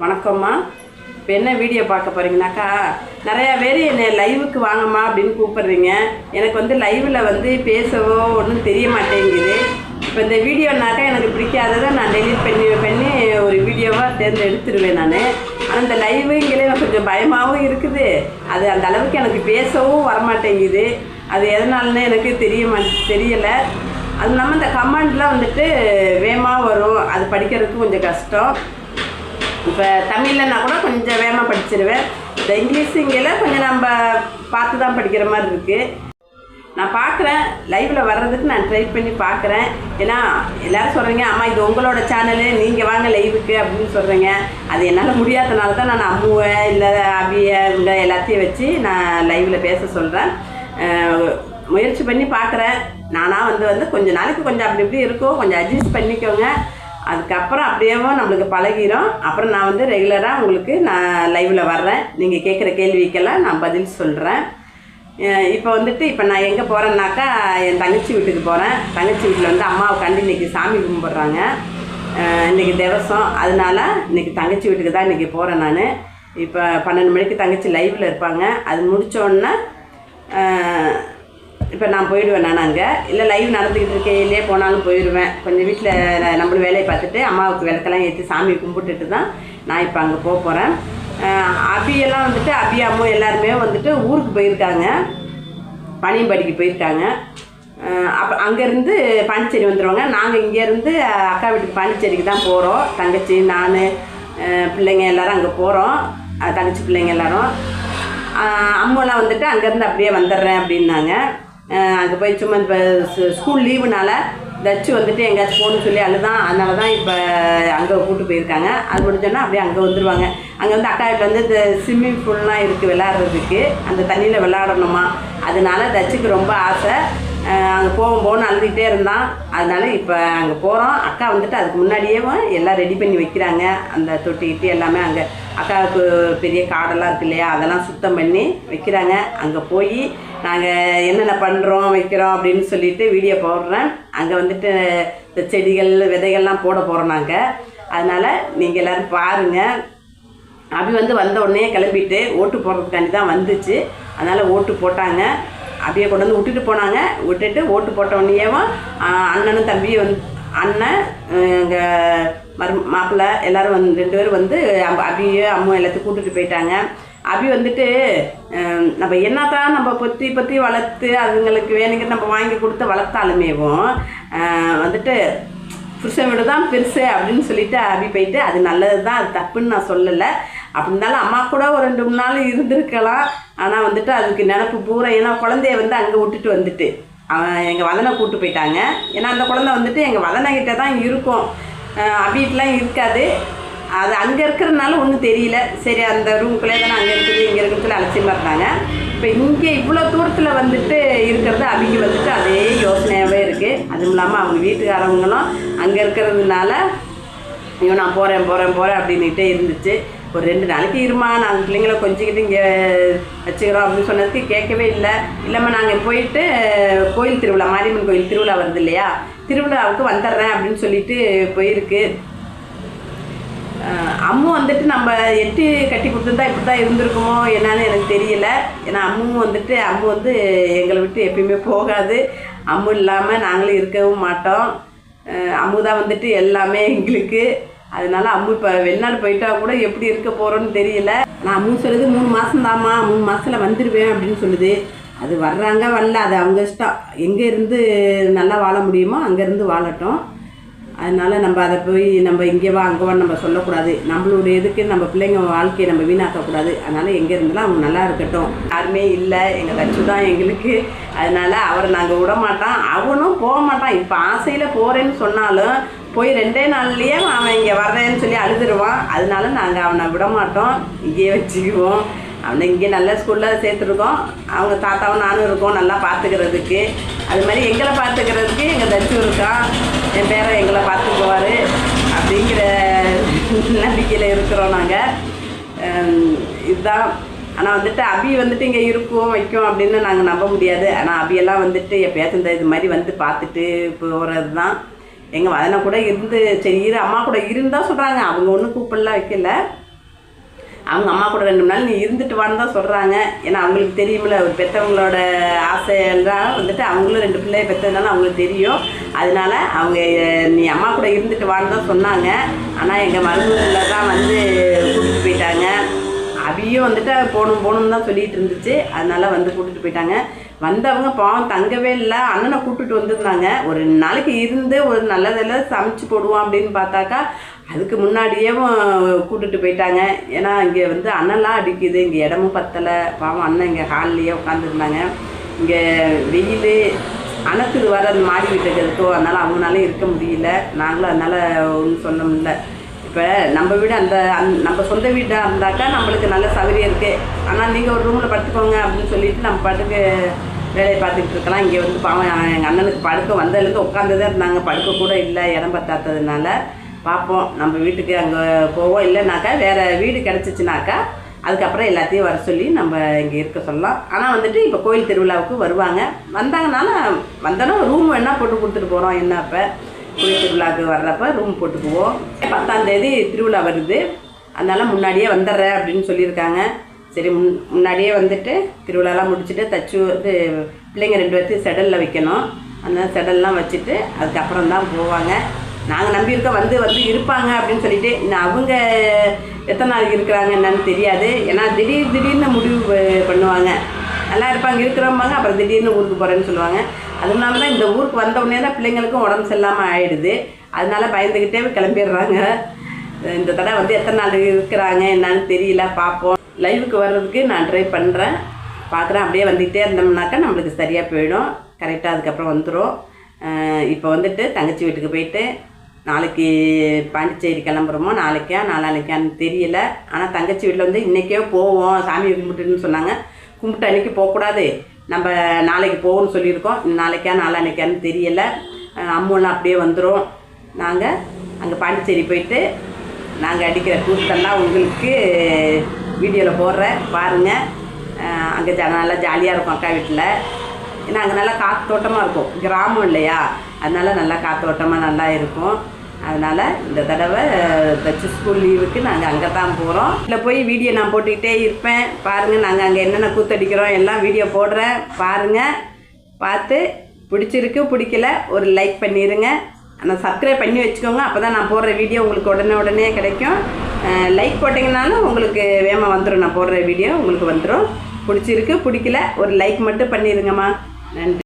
வணக்கம்மா. இப்போ என்ன வீடியோ பார்க்க போகிறீங்கனாக்கா, நிறையா பேர் என்னை லைவுக்கு வாங்கம்மா அப்படின்னு கூப்பிட்றீங்க. எனக்கு வந்து லைவில் வந்து பேசவோ ஒன்றும் தெரிய மாட்டேங்குது. இப்போ இந்த வீடியோனாக்கா எனக்கு பிடிக்காததை நான் டெலிட் பண்ணி ஒரு வீடியோவாக தேர்ந்தெடுத்துருவேன் நான். ஆனால் இந்த லைவுங்களே எனக்கு கொஞ்சம் பயமாகவும் இருக்குது. அது அந்த அளவுக்கு எனக்கு பேசவும் வரமாட்டேங்குது. அது எதனாலன்னு எனக்கு தெரியலை. அது இல்லாமல் இந்த கமெண்ட்லாம் வந்துட்டு வேகமாக வரும். அது படிக்கிறதுக்கு கொஞ்சம் கஷ்டம். இப்போ தமிழ்லன்னா கூட கொஞ்சம் வேகமாக படிச்சிருவேன். இந்த இங்கிலீஷுங்கில் கொஞ்சம் நம்ம பார்த்து தான் படிக்கிற மாதிரி இருக்குது. நான் பார்க்குறேன், லைவில் வர்றதுக்கு நான் ட்ரை பண்ணி பார்க்குறேன். ஏன்னா எல்லோரும் சொல்கிறீங்க, அம்மா இது உங்களோட சேனலு, நீங்கள் வாங்க லைவுக்கு அப்படின்னு சொல்கிறீங்க. அது என்னால் முடியாதனால தான் நான் அம்முவை இல்லை அபியை இவங்க எல்லாத்தையும் வச்சு நான் லைவில் பேச சொல்கிறேன். முயற்சி பண்ணி பார்க்குறேன். நானாக வந்து கொஞ்சம் நாளைக்கு கொஞ்சம் அப்படி இப்படி இருக்கும், கொஞ்சம் அட்ஜஸ்ட் பண்ணிக்கோங்க. அதுக்கப்புறம் அப்படியேவும் நம்மளுக்கு பழகிடும். அப்புறம் நான் வந்து ரெகுலராக உங்களுக்கு நான் லைவில் வர்றேன். நீங்கள் கேட்குற கேள்விக்கெல்லாம் நான் பதில் சொல்கிறேன். இப்போ நான் எங்கே போகிறேன்னாக்கா, என் தங்கச்சி வீட்டுக்கு போகிறேன். தங்கச்சி வீட்டில் வந்து அம்மாவுக்காண்டி இன்றைக்கி சாமி கும்பிட்றாங்க. இன்றைக்கி திவசம். அதனால இன்றைக்கி தங்கச்சி வீட்டுக்கு தான் இன்றைக்கி போகிறேன் நான். இப்போ 12 மணிக்கு தங்கச்சி லைவில் இருப்பாங்க. அது முடித்தோடனே இப்போ நான் போயிடுவேன். நான் அங்கே இல்லை லைவ் நடந்துக்கிட்டு இருக்கையிலே போனாலும் போயிடுவேன். கொஞ்சம் வீட்டில் நம்மளும் வேலையை பார்த்துட்டு அம்மாவுக்கு விளக்கெல்லாம் ஏற்றி சாமி கும்பிட்டுட்டு தான் நான் இப்போ அங்கே போகிறேன். அபியெல்லாம் வந்துட்டு அபி அம்மா எல்லாருமே வந்துட்டு ஊருக்கு போயிருக்காங்க, பனியம்படிக்கு போயிருக்காங்க. அப்போ அங்கேருந்து பாண்டிச்சேரி வந்துடுவாங்க. நாங்கள் இங்கேருந்து அக்கா வீட்டுக்கு பாண்டிச்சேரிக்கு தான் போகிறோம். தங்கச்சி, நான், பிள்ளைங்க எல்லோரும் அங்கே போகிறோம். தங்கச்சி பிள்ளைங்க எல்லோரும். அம்மாலாம் வந்துட்டு அங்கேருந்து அப்படியே வந்துடுறேன் அப்படின்னாங்க. அங்கே போய் சும்மா இப்போ ஸ்கூல் லீவுனால தச்சு வந்துட்டு எங்கேயாச்சும் போகணுன்னு சொல்லி அழுதான். அதனால தான் இப்போ அங்கே கூப்பிட்டு போயிருக்காங்க. அது முடிஞ்சோன்னா அப்படியே அங்கே வந்துடுவாங்க. அங்கே வந்து அக்கா வீட்டில் வந்து இந்த ஸ்விம்மிங் பூல்லாம் இருக்குது விளையாடுறதுக்கு. அந்த தண்ணியில் விளையாடணுமா, அதனால தச்சுக்கு ரொம்ப ஆசை. அங்கே போகும்போன்னு அழுதுகிட்டே இருந்தான். அதனால இப்போ அங்கே போகிறோம். அக்கா வந்துட்டு அதுக்கு முன்னாடியே எல்லாம் ரெடி பண்ணி வைக்கிறாங்க. அந்த தொட்டிக்கிட்டு எல்லாமே அங்கே அக்காவுக்கு பெரிய காடெல்லாம் இருக்கு இல்லையா, அதெல்லாம் சுத்தம் பண்ணி வைக்கிறாங்க. அங்கே போய் நாங்கள் என்னென்ன பண்ணுறோம் வைக்கிறோம் அப்படின்னு சொல்லிட்டு வீடியோ போடுறேன். அங்கே வந்துட்டு இந்த செடிகள் விதைகள்லாம் போட போகிறோம் நாங்கள். அதனால் நீங்கள் எல்லோரும் பாருங்கள். அபி வந்து வந்த உடனே கிளம்பிட்டு ஓட்டு போடுறதுக்காண்டி தான் வந்துச்சு. அதனால் ஓட்டு போட்டாங்க. அப்படியே கொண்டு வந்து விட்டுட்டு போனாங்க. விட்டுட்டு ஓட்டு போட்ட உடனேவும் அண்ணனும் தம்பியும் அண்ணன் எங்கள் மாப்பிள்ளை எல்லோரும் 2 பேரும் வந்து அபியும் அம்மா எல்லாத்தையும் கூட்டிகிட்டு போயிட்டாங்க. அபி வந்துட்டு நம்ம என்னத்தான் நம்ம பொத்தி வளர்த்து அதுங்களுக்கு வேணுங்கிற நம்ம வாங்கி கொடுத்து வளர்த்தாலுமேவும் வந்துட்டு புருஷன் வீடு தான் பெருசு அப்படின்னு சொல்லிட்டு அபி போயிட்டு, அது நல்லது தான், அது தப்புன்னு நான் சொல்லலை. அப்படி இருந்தாலும் அம்மா கூட ஒரு 2-3 நாள் இருந்திருக்கலாம். ஆனால் வந்துட்டு அதுக்கு நினப்பு பூரா, ஏன்னா குழந்தைய வந்து அங்கே விட்டுட்டு வந்துட்டு அவன் எங்கள் வதனை கூப்பிட்டு போயிட்டாங்க. ஏன்னா அந்த குழந்தை வந்துட்டு எங்கள் வதனைக்கிட்ட தான் இருக்கும், அபிட்டெலாம் இருக்காது. அது அங்கே இருக்கிறதுனால ஒன்றும் தெரியல. சரி, அந்த ரூமுக்குள்ளே தானே அங்கே இருக்குது இங்கே இருக்கிறதுல அலட்சியமாக இருந்தாங்க. இப்போ இங்கே இவ்வளோ தூரத்தில் வந்துட்டு இருக்கிறது அபிக்கு வந்துட்டு அதே யோசனையாகவே இருக்குது. அதுவும் இல்லாமல் அவங்க வீட்டுக்காரவங்களும் அங்கே இருக்கிறதுனால ஐயோ நான் போகிறேன் அப்படின்னுட்டே இருந்துச்சு. ஒரு 2 நாளைக்கு இருமா, நாங்கள் பிள்ளைங்கள கொஞ்சிக்கிட்டு இங்கே வச்சுக்கிறோம் அப்படின்னு சொன்னதுக்கு கேட்கவே இல்லை. இல்லாமல் நாங்கள் போயிட்டு கோயில் திருவிழா, மாரியம்மன் கோயில் திருவிழா வருது இல்லையா, திருவிழாவுக்கு வந்துடுறேன் அப்படின்னு சொல்லிட்டு போயிருக்கு. அம்மு வந்துட்டு நம்ம எட்டு கட்டி கொடுத்துருந்தா இப்படி தான் இருந்திருக்குமோ என்னன்னு எனக்கு தெரியல. ஏன்னா அம்மு வந்து எங்களை விட்டு எப்பயுமே போகாது. அம்மு இல்லாமல் நாங்களும் இருக்கவும் மாட்டோம். அம்மு தான் வந்துட்டு எல்லாமே எங்களுக்கு. அதனால அம்மு இப்போ வெளிநாடு போயிட்டா கூட எப்படி இருக்க போகிறோன்னு தெரியல. நான் அம்மு சொல்லுது 3 மாதம் தாம்மா, 3 மாதத்தில் வந்துடுவேன் அப்படின்னு சொல்லுது. அது வர்றாங்க வரல, அது அவங்க இஷ்டம். எங்கே இருந்து நல்லா வாழ முடியுமோ அங்கேருந்து வாழட்டும். அதனால் நம்ம அதை போய் நம்ம இங்கே வா அங்கே வா நம்ம சொல்லக்கூடாது. நம்மளுடைய இதுக்கு நம்ம பிள்ளைங்க வாழ்க்கையை நம்ம வீணாக்கக்கூடாது. அதனால் எங்கே இருந்தாலும் அவங்க நல்லா இருக்கட்டும். யாருமே இல்லை, எங்கள் தச்சு தான் எங்களுக்கு. அதனால் அவரை நாங்கள் விட மாட்டோம், அவனும் போக மாட்டான். இப்போ ஆசையில் போகிறேன்னு சொன்னாலும் போய் 2 நாள்லேயே அவன் இங்கே வர்றேன்னு சொல்லி அழுதுருவான். அதனால நாங்கள் அவனை விட மாட்டோம், இங்கேயே வச்சுக்குவோம். அவனை இங்கே நல்ல ஸ்கூலில் சேர்த்துருக்கோம். அவங்க தாத்தாவும் நானும் இருக்கோம் நல்லா பார்த்துக்கிறதுக்கு. அது மாதிரி எங்களை பார்த்துக்கிறதுக்கு எங்கள் தச்சு இருக்கான். என் பேரை எங்களை பார்த்துக்குவார் அப்படிங்கிற நம்பிக்கையில் இருக்கிறோம் நாங்கள். இதுதான். ஆனால் வந்துட்டு அபி வந்துட்டு இங்கே இருக்கும் வைக்கும் அப்படின்னு நாங்கள் நம்ப முடியாது. ஆனால் அபியெல்லாம் வந்துட்டு எப்போயாச்சும் இந்த இது மாதிரி வந்து பார்த்துட்டு போகிறது தான். எங்கள் வதனை கூட இருந்து சரி அம்மா கூட இருந்தால் சொல்கிறாங்க. அவங்க ஒன்றும் கூப்பிடலாம் வைக்கல. அவங்க அம்மா கூட 2 நாள் நீ இருந்துட்டு வான்னு தான் சொல்கிறாங்க. ஏன்னா அவங்களுக்கு தெரியுமில்ல, ஒரு பெற்றவங்களோட ஆசையெல்லாம் வந்துட்டு அவங்களும் 2 பிள்ளைய பெற்றதுனால அவங்களுக்கு தெரியும். அதனால அவங்க நீ அம்மா கூட இருந்துட்டு வான்னு தான் சொன்னாங்க. ஆனால் எங்கள் மருமகளில் தான் வந்து கூட்டிகிட்டு போயிட்டாங்க. அபியும் வந்துட்டு போகணும்னு தான் சொல்லிகிட்டு இருந்துச்சு. அதனால் வந்து கூட்டிகிட்டு போயிட்டாங்க. வந்தவங்க பாவம் தங்கவே இல்லை. அண்ணனை கூப்பிட்டுட்டு வந்திருந்தாங்க. ஒரு நாளைக்கு இருந்து ஒரு நல்லதெல்லாம் சமைச்சு போடுவோம் அப்படின்னு பார்த்தாக்கா அதுக்கு முன்னாடியே கூப்பிட்டுட்டு போயிட்டாங்க. ஏன்னா இங்கே வந்து அண்ணெல்லாம் அடிக்குது, இங்கே இடமும் பத்தலை. பாவம் அண்ணன் இங்கே ஹால்லையே உட்காந்துருந்தாங்க. இங்கே வெயில் அணக்குது வர அந்த மாடி வீட்டுக்கு இருக்கோ, அதனால் அவங்களால இருக்க முடியல. நாங்களும் அதனால் ஒன்றும் சொல்ல முடியல. இப்போ நம்ம வீடு நம்ம சொந்த வீடாக இருந்தாக்கா நம்மளுக்கு நல்ல சௌகரியம் இருக்குது. ஆனால் நீங்கள் ஒரு ரூமில் படுத்துக்கோங்க அப்படின்னு சொல்லிட்டு நம்ம பாட்டுக்கு வேலையை பார்த்துக்கிட்டு இருக்கலாம். இங்கே வந்து பாவம் எங்கள் அண்ணனுக்கு படுக்க வந்ததுலேருந்து உட்காந்து தான் இருந்தாங்க. படுக்க கூட இல்லை, இடம் பத்தாததுனால. பார்ப்போம், நம்ம வீட்டுக்கு அங்கே போவோம். இல்லைனாக்கா வேறு வீடு கிடச்சிச்சினாக்கா அதுக்கப்புறம் எல்லாத்தையும் வர சொல்லி நம்ம இங்கே இருக்க சொல்லலாம். ஆனால் வந்துட்டு இப்போ கோயில் திருவிழாவுக்கு வருவாங்க. வந்தோன்னா ரூம் வேணால் போட்டு கொடுத்துட்டு போகிறோம். என்ன இப்போ கோயில் திருவிழாவுக்கு வர்றப்ப ரூம் போட்டுக்குவோம். 10ஆம் தேதி திருவிழா வருது, அதனால் முன்னாடியே வந்துடுறேன் அப்படின்னு சொல்லியிருக்காங்க. சரி, முன்னாடியே வந்துட்டு திருவிழாலாம் முடிச்சுட்டு இது பிள்ளைங்க 2 பேர்த்தையும் செடலில் வைக்கணும். அந்த செடல்லாம் வச்சுட்டு அதுக்கப்புறம் தான் போவாங்க. நாங்கள் நம்பியிருக்கோம் வந்து இருப்பாங்க அப்படின்னு சொல்லிட்டு. இன்னும் அவங்க எத்தனை நாளைக்கு இருக்கிறாங்க என்னன்னு தெரியாது. ஏன்னா திடீர்னு முடிவு பண்ணுவாங்க. நல்லா இருப்பாங்க இருக்கிறவங்க, அப்புறம் திடீர்னு ஊருக்கு போகிறேன்னு சொல்லுவாங்க. அதனால தான் இந்த ஊருக்கு வந்தவுடனே தான் பிள்ளைங்களுக்கும் உடம்பு சரியில்லாமல் ஆகிடுது. அதனால பயந்துக்கிட்டே கிளம்பிடுறாங்க. இந்த தடவை வந்து எத்தனை நாள் இருக்கிறாங்க என்னன்னு தெரியல. பார்ப்போம். லைவுக்கு வர்றதுக்கு நான் ட்ரை பண்ணுறேன், பார்க்குறேன். அப்படியே வந்துக்கிட்டே இருந்தோம்னாக்கா நம்மளுக்கு சரியாக போயிடும். கரெக்டாக அதுக்கப்புறம் வந்துடும். இப்போ வந்துட்டு தங்கச்சி வீட்டுக்கு போயிட்டு நாளைக்கு பாண்டிச்சேரி கிளம்புறோமோ, நாளான்னைக்கான்னு தெரியல. ஆனால் தங்கச்சி வீட்டில் வந்து இன்றைக்கே போவோம், சாமி கும்பிட்டுன்னு சொன்னாங்க. கும்பிட்டு அன்றைக்கி போகக்கூடாது, நம்ம நாளைக்கு போவோம்னு சொல்லியிருக்கோம். நாளான்னைக்கான்னு தெரியலை. அம்மெல்லாம் அப்படியே வந்துடும். நாங்கள் அங்கே பாண்டிச்சேரி போயிட்டு நாங்கள் அடிக்கிற கூத்தெல்லாம் உங்களுக்கு வீடியோவில் போடுறேன், பாருங்கள். அங்கே நல்லா ஜாலியாக இருக்கும் அக்கா வீட்டில். ஏன்னா அங்கே நல்லா காற்றோட்டமாக இருக்கும், கிராமம் இல்லையா, அதனால் நல்லா காற்றோட்டமாக நல்லா இருக்கும். அதனால் இந்த தடவை தச்சு ஸ்கூல் லீவுக்கு நாங்கள் அங்கே தான் போகிறோம். இல்லை போய் வீடியோ நான் போட்டுக்கிட்டே இருப்பேன். பாருங்கள், நாங்கள் அங்கே என்னென்ன கூத்தடிக்கிறோம் எல்லாம் வீடியோ போடுறேன், பாருங்கள். பார்த்து பிடிச்சிருக்கு பிடிக்கல ஒரு லைக் பண்ணிடுங்க. ஆனால் சப்ஸ்கிரைப் பண்ணி வச்சுக்கோங்க. அப்போ தான் நான் போடுற வீடியோ உங்களுக்கு உடனே கிடைக்கும். லைக் போட்டிங்கனாலும் உங்களுக்கு வேகமாக வந்துடும். நான் போடுற வீடியோ உங்களுக்கு வந்துடும். பிடிச்சிருக்கு பிடிக்கல ஒரு லைக் மட்டும் பண்ணிடுங்கம்மா. நன்றி.